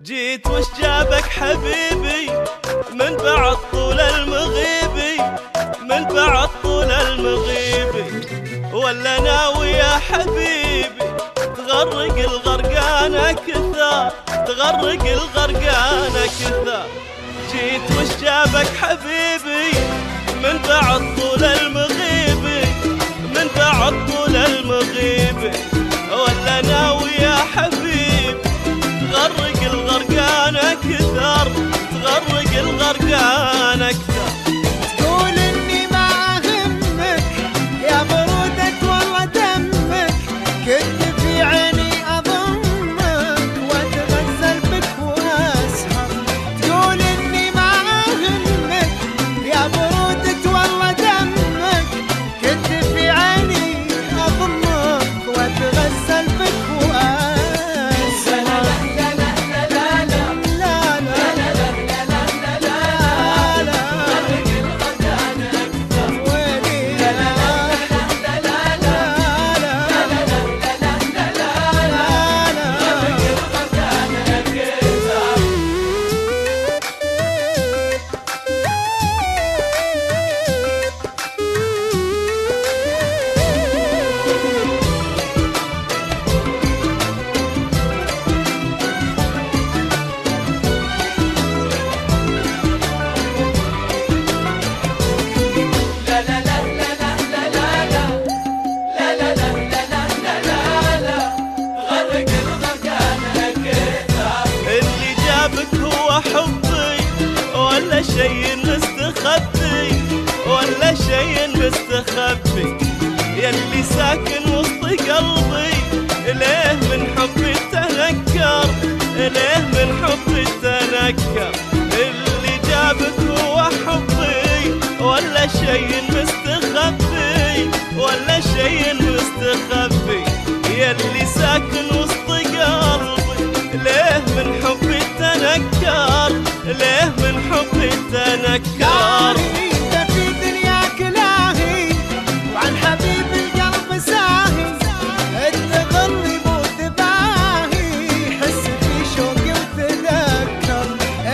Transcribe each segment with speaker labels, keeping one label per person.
Speaker 1: جيت وش جابك حبيبي من بعد طول المغيبي، من بعد طول المغيبي، ولا ناوي يا حبيبي تغرق الغرقانة كثار، تغرق الغرقانة كثار. جيت وش جابك حبيبي من بعد طول المغيبي، من بعد طول المغيبي، ولا ناوي يا حبيبي تغرق الغرقانة كثر، تغرق الغرقانة كثر.
Speaker 2: تقول اني ما اهمك يا برودة والله دمك، كنت في عيني اضمك واتغزل بك واسهر. تقول اني ما اهمك يا برودة والله دمك، كنت في عيني اضمك واتغزل بك واسهر.
Speaker 1: شيء مستخبي ولا شيء مستخبي، يلي ساكن وسط قلبي ليه من حبي تنكر، ليه من حبي تنكر. اللي جابك هو حبي ولا شيء مستخبي، ولا شيء مستخبي، يلي ساكن وسط قلبي ليه من حبي تنكر، ليه من حبي تنكر.
Speaker 2: انت في دنياك لاهي وعن حبيب القلب ساهي، انت ظلي مو تباهي، حس في شوقي وتذكر.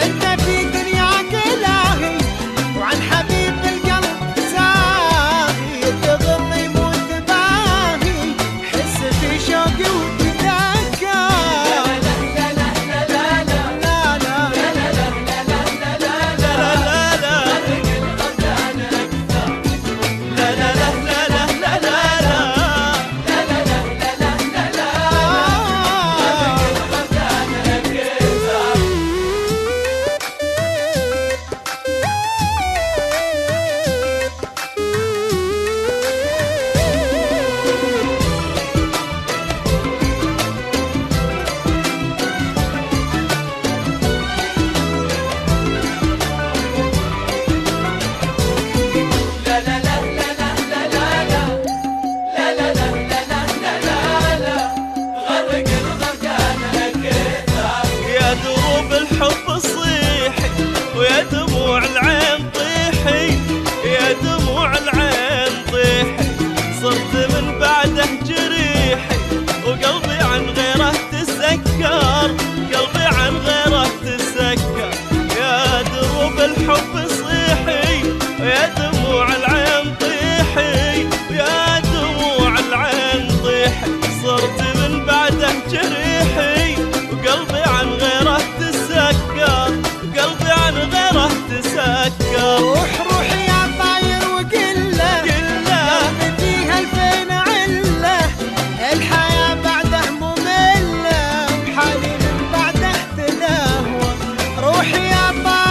Speaker 2: انت في دنياك لاهي وعن حبيب القلب ساهي، انت ظلي مو تباهي، حس في شوقي وتذكر.
Speaker 1: الحب صيحي ويا دموع العين طيحي، يا دموع العين طيحي، صرت من بعده جريحي وقلبي عن غيره تسكر، قلبي عن غيره تسكر. يا دروب الحب صيحي ويا دموع العين طيحي، يا دموع العين طيحي، صرت من بعده جريحي وقلبي عن غيره تسكر، قلبي عن غيره تسكر.
Speaker 2: روح روح يا طاير وقله، قلبي فيها الفين عله، الحياة بعده مملة وحالي من بعده تدهوى. روح يا طاير